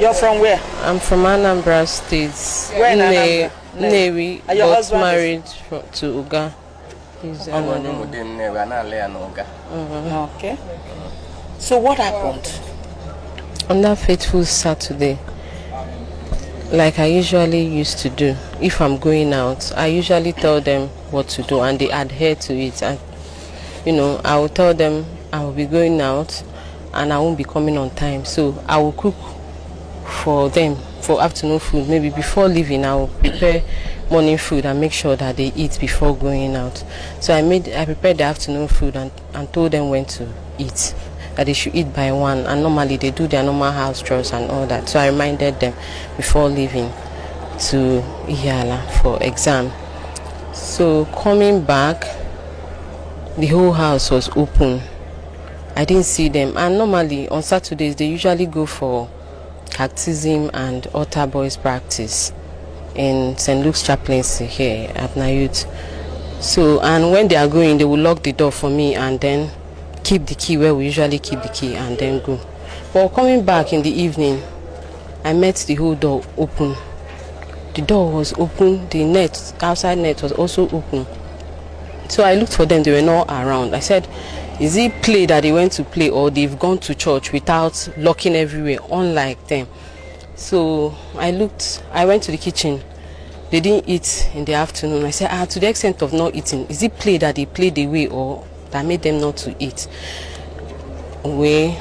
You're from where? I'm from Anambra State. Where in Anambra? Nnewi, And your but husband married to Uga. He's Okay. So what happened? On that fateful Saturday, like I usually used to do, if I'm going out, I usually tell them what to do and they adhere to it. And I will tell them I will be going out and I won't be coming on time. So I will cook for them for afternoon food. Maybe before leaving, I will prepare morning food and make sure that they eat before going out. So I prepared the afternoon food and told them when to eat, that they should eat by 1, and normally they do their normal house chores and all that. So I reminded them before leaving to Iyala for exam. So coming back, the whole house was open. I didn't see them, and normally on Saturdays they usually go for catechism and altar boys practice in St. Luke's chaplaincy here at Nayut. So, and when they are going, they will lock the door for me and then keep the key where we usually keep the key and then go. But coming back in the evening, I met the whole door open. The door was open, the outside net was also open. So I looked for them, they were not around. I said, is it play that they went to play, or they've gone to church without locking everywhere, unlike them? So I went to the kitchen. They didn't eat in the afternoon. I said, to the extent of not eating, is it play that they played away or that made them not to eat? Though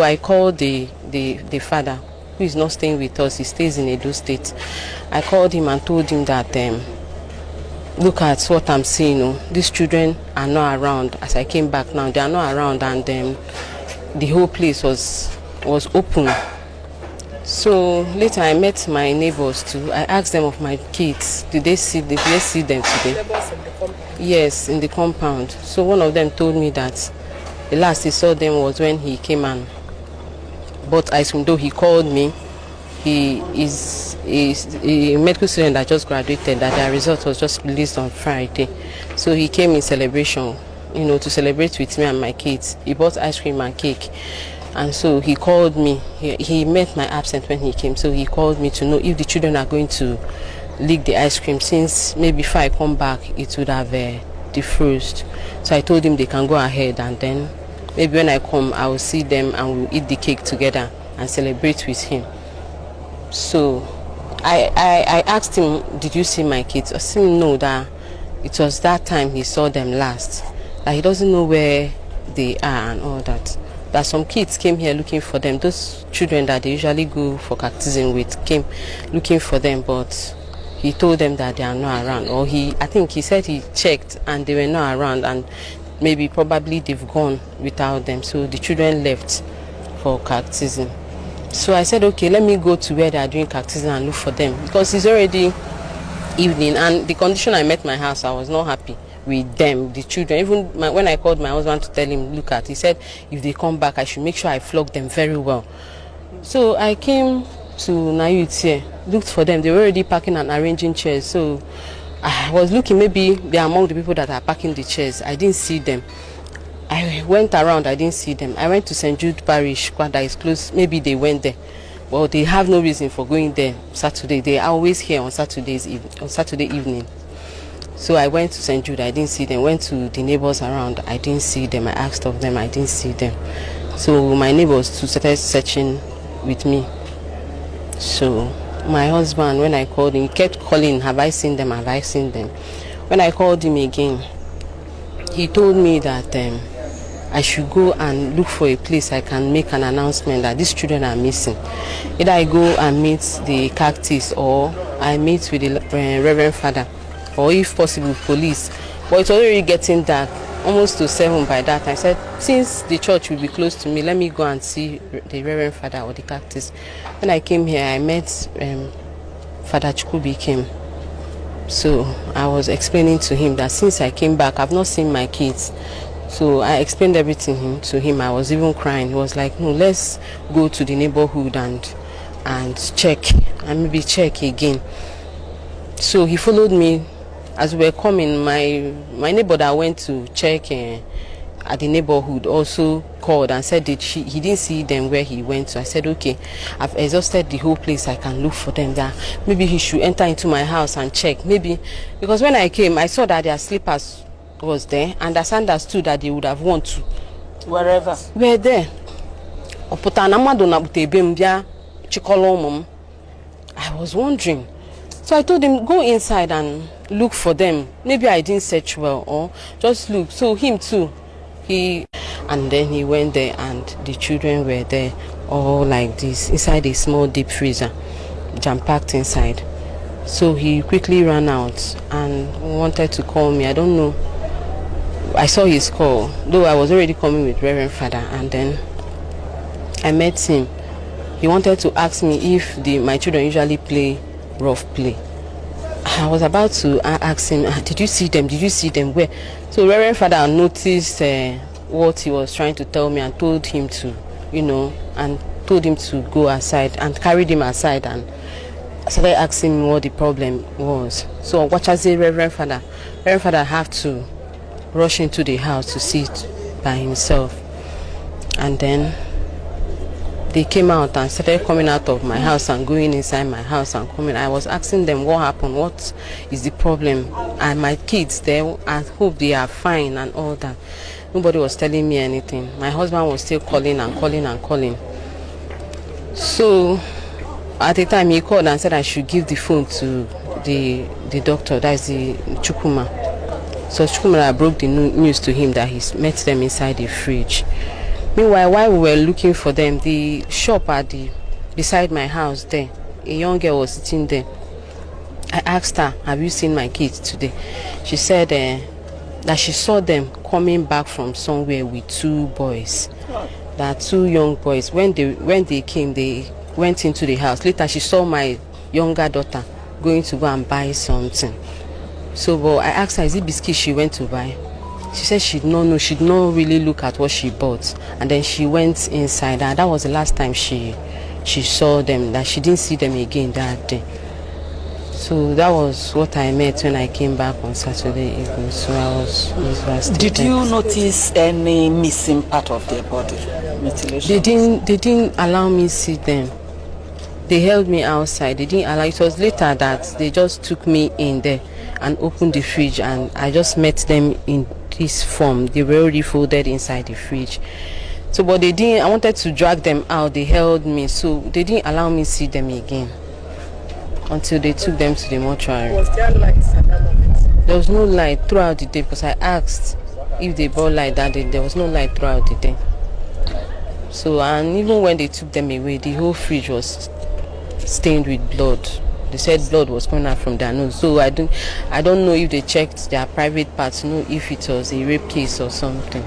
I called the father, who is not staying with us, he stays in Edo State. I called him and told him that look at what I'm seeing. These children are not around. As I came back now, they are not around, and the whole place was open. So later I met my neighbors too. I asked them of my kids. Did they see them today? Neighbors in the compound? Yes, in the compound. So one of them told me that the last he saw them was when he came and bought ice cream. Though he called me, he is a medical student that just graduated, that their result was just released on Friday. So he came in celebration, to celebrate with me and my kids. He bought ice cream and cake. And so he called me. He met my absence when he came. So he called me to know if the children are going to lick the ice cream, since maybe if I come back, it would have defrosted. So I told him they can go ahead, and then maybe when I come, I will see them and we'll eat the cake together and celebrate with him. So I asked him, did you see my kids? I said no, that it was that time he saw them last. That he doesn't know where they are and all that. That some kids came here looking for them. Those children that they usually go for catechism with came looking for them, but he told them that they are not around. Or I think he said he checked and they were not around, and probably they've gone without them. So the children left for catechism. So I said, okay, let me go to where they are doing catechism and look for them, because it's already evening, and the condition I met my house, I was not happy with them, the children. Even when I called my husband to tell him, look at, he said if they come back I should make sure I flog them very well. So I came to Nayut here, looked for them. They were already packing and arranging chairs. So I was looking, maybe they are among the people that are packing the chairs. I didn't see them. I went around, I didn't see them. I went to St. Jude Parish, that is close. Maybe they went there. Well, they have no reason for going there Saturday. They are always here on Saturday evening. So I went to St. Jude, I didn't see them. Went to the neighbors around, I didn't see them. I asked of them, I didn't see them. So my neighbors too started searching with me. So my husband, when I called him, he kept calling, have I seen them, have I seen them? When I called him again, he told me that I should go and look for a place I can make an announcement that these children are missing. Either I go and meet the cactus, or I meet with the Reverend Father, or if possible police. But it's already getting dark, almost to 7 by that. I said, since the church will be close to me, let me go and see the Reverend Father or the cactus. When I came here, I met Father Chukubi came. So I was explaining to him that since I came back, I've not seen my kids. So I explained everything to him. I was even crying. He was like, no, let's go to the neighborhood and check, and maybe check again. So he followed me. As we were coming, my neighbor that went to check at the neighborhood also called and said that he didn't see them where he went to. I said, okay, I've exhausted the whole place. I can look for them there. Maybe he should enter into my house and check. Maybe, because when I came, I saw that their slippers was there and the sandals too that they would have worn to. Wherever. Were there. I was wondering. So I told him, go inside and look for them. Maybe I didn't search well, or just look. So him too, and then he went there and the children were there all like this, inside a small deep freezer, jam-packed inside. So he quickly ran out and wanted to call me. I don't know. I saw his call, though I was already coming with Reverend Father, and then I met him. He wanted to ask me if my children usually play rough play. I was about to ask him, did you see them? Did you see them? Where? So Reverend Father noticed what he was trying to tell me and told him to, and told him to go aside and carried him aside and started asking me what the problem was. So what I say, Reverend Father had to rush into the house to see it by himself. And then they came out and started coming out of my house and going inside my house and coming. I was asking them what happened, what is the problem, and my kids there, I hope they are fine and all that. Nobody was telling me anything. My husband was still calling and calling and calling. So at the time he called and said I should give the phone to the doctor, that is the Chukuma. So Chukuma broke the news to him that he met them inside the fridge. Meanwhile, while we were looking for them, the shop beside my house there, a young girl was sitting there. I asked her, have you seen my kids today? She said that she saw them coming back from somewhere with two boys. That two young boys. When they came, they went into the house. Later, she saw my younger daughter going to go and buy something. So, but I asked her, is it biscuit she went to buy? She said she did not know, she did not really look at what she bought. And then she went inside, and that was the last time she saw them, that she didn't see them again that day. So that was what I met when I came back on Saturday evening. So I was devastated. Did you notice any missing part of their body? Mutilation? They didn't allow me to see them. They held me outside. They didn't allow. It was later that they just took me in there and opened the fridge, and I just met them in this form. They were already folded inside the fridge. So, but they didn't. I wanted to drag them out. They held me, so they didn't allow me to see them again until they took them to the mortuary. Was there lights at that moment? There was no light throughout the day, because I asked if they brought light that day. There was no light throughout the day. So, and even when they took them away, the whole fridge was stained with blood. They said blood was coming out from their nose. So I don't know if they checked their private parts to know if it was a rape case or something.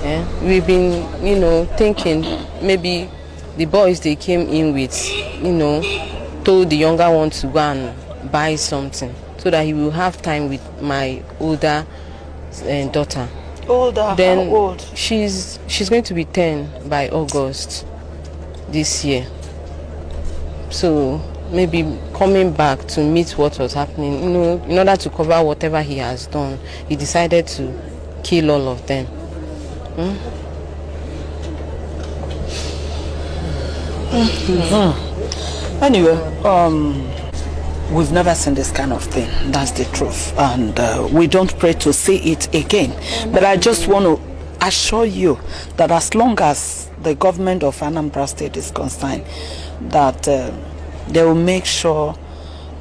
Yeah? We've been, thinking maybe the boys they came in with, told the younger one to go and buy something so that he will have time with my older daughter. Older? Then how old? She's going to be 10 by August this year. So maybe coming back to meet what was happening, in order to cover whatever he has done, he decided to kill all of them. Anyway, we've never seen this kind of thing. That's the truth. And we don't pray to see it again. But I just want to assure you that as long as the government of Anambra State is concerned, that they will make sure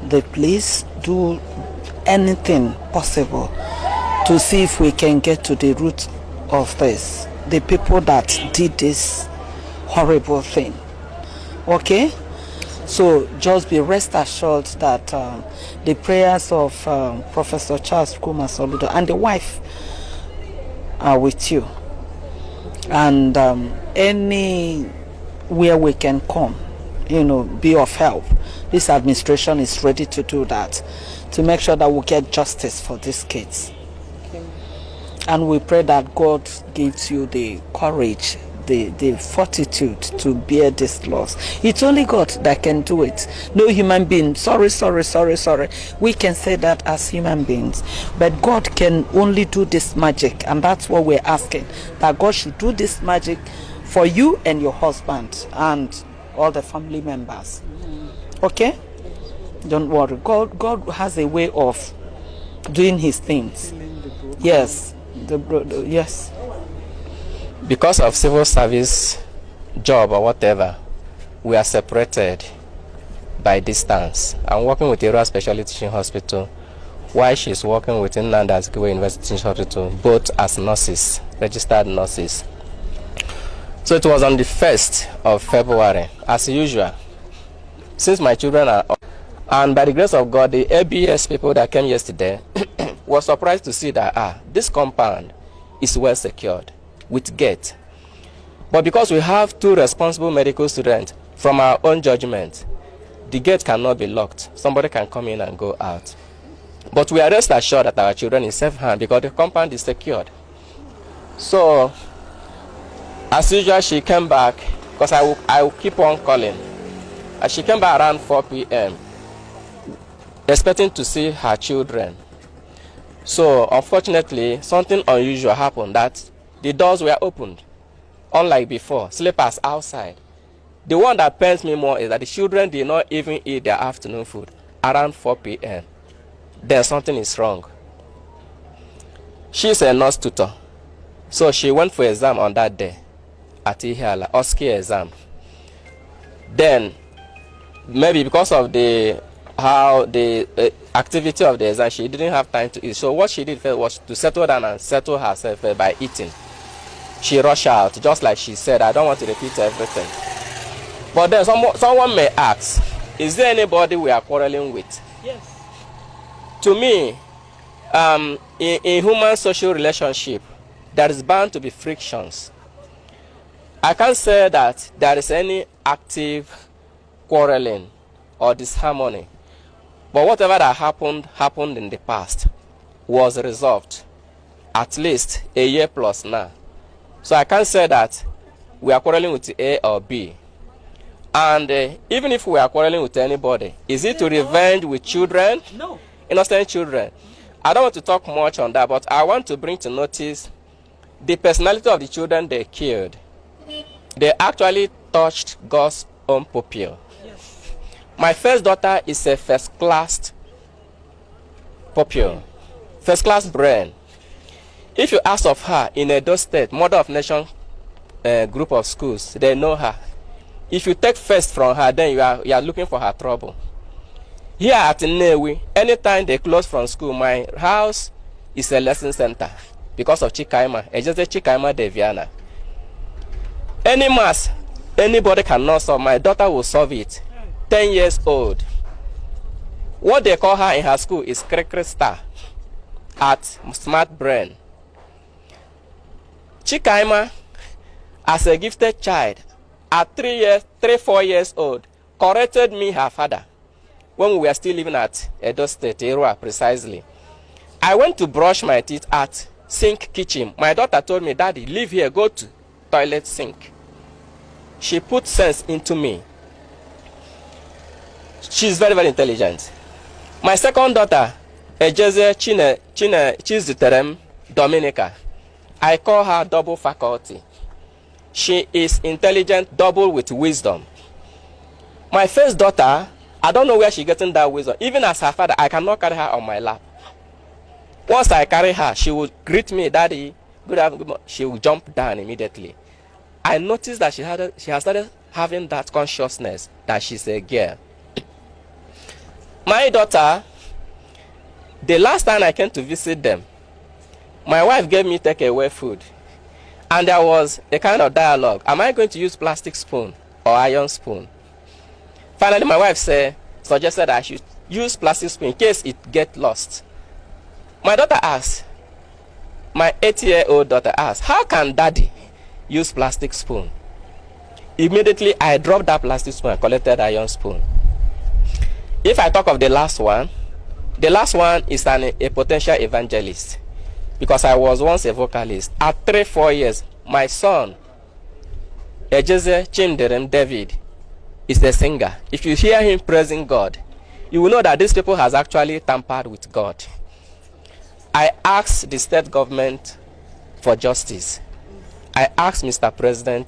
the police do anything possible to see if we can get to the root of this, the people that did this horrible thing. Okay? So just be rest assured that the prayers of Professor Charles Chukwuma Soludo and the wife are with you. And anywhere we can come, be of help. This administration is ready to do that, to make sure that we get justice for these kids. Okay. And we pray that God gives you the courage, the fortitude to bear this loss. It's only God that can do it. No human being. Sorry. We can say that as human beings. But God can only do this magic. And that's what we're asking. That God should do this magic for you and your husband and all the family members. Okay? Don't worry. God has a way of doing his things. Yes. Yes. Because of civil service job or whatever, we are separated by distance. I'm working with Area Specialty Teaching Hospital while she's working with Nnamdi Azikiwe University Teaching Hospital, both as nurses, registered nurses. So it was on the 1st of February, as usual. Since my children are up, and by the grace of God, the ABS people that came yesterday were surprised to see that this compound is well secured with gate. But because we have 2 responsible medical students, from our own judgment, the gate cannot be locked. Somebody can come in and go out. But we are rest assured that our children is safe hand because the compound is secured. So, as usual, she came back because I will keep on calling. And she came back around 4 p.m. expecting to see her children. So, unfortunately, something unusual happened that the doors were opened. Unlike before, slippers outside. The one that pains me more is that the children did not even eat their afternoon food around 4 p.m. Then something is wrong. She's a nurse tutor. So she went for exam on that day at Ihiala, OSCE exam. Then, maybe because of the activity of the exam, she didn't have time to eat. So what she did first was to settle down and settle herself by eating. She rushed out, just like she said. I don't want to repeat everything. But then someone may ask, is there anybody we are quarreling with? Yes. To me, in human social relationship, there is bound to be frictions. I can't say that there is any active quarreling or disharmony. But whatever that happened in the past was resolved, at least a year plus now. So I can't say that we are quarreling with A or B. And even if we are quarreling with anybody, is it to revenge with children? No. Innocent children. I don't want to talk much on that, but I want to bring to notice the personality of the children they killed. They actually touched God's own pupil. Yes. My first daughter is a first-class pupil, first-class brain. If you ask of her in Edo State, Mother of Nation group of schools, they know her. If you take first from her, then you are looking for her trouble. Here at Nnewi, anytime they close from school, my house is a lesson center because of Chikaima. It's just a Chikaima Deviana. Any mass, anybody cannot solve. My daughter will solve it. 10 years old. What they call her in her school is Krekre Star at Smart Brain. Chikaima, as a gifted child, at 4 years old, corrected me, her father, when we were still living at Edo State, Erua precisely. I went to brush my teeth at Sink Kitchen. My daughter told me, Daddy, leave here, go to toilet sink. She put sense into me. She's very, very intelligent. My second daughter, Ejeze Chizuterem Dominica, I call her double faculty. She is intelligent, double with wisdom. My first daughter, I don't know where she's getting that wisdom. Even as her father, I cannot carry her on my lap. Once I carry her, she will greet me, Daddy, good afternoon. She will jump down immediately. I noticed that she has started having that consciousness that she's a girl. My daughter, the last time I came to visit them, my wife gave me takeaway food. And there was a kind of dialogue. Am I going to use plastic spoon or iron spoon? Finally, my wife suggested I should use plastic spoon in case it gets lost. My daughter asked, my 8-year-old daughter asked, how can Daddy use plastic spoon? Immediately, I dropped that plastic spoon and collected iron spoon. If I talk of the last one is a potential evangelist. Because I was once a vocalist. At 3-4 years, my son Ejeze Chinderem David is a singer. If you hear him praising God, you will know that these people has actually tampered with God. I asked the state government for justice. I asked Mr. President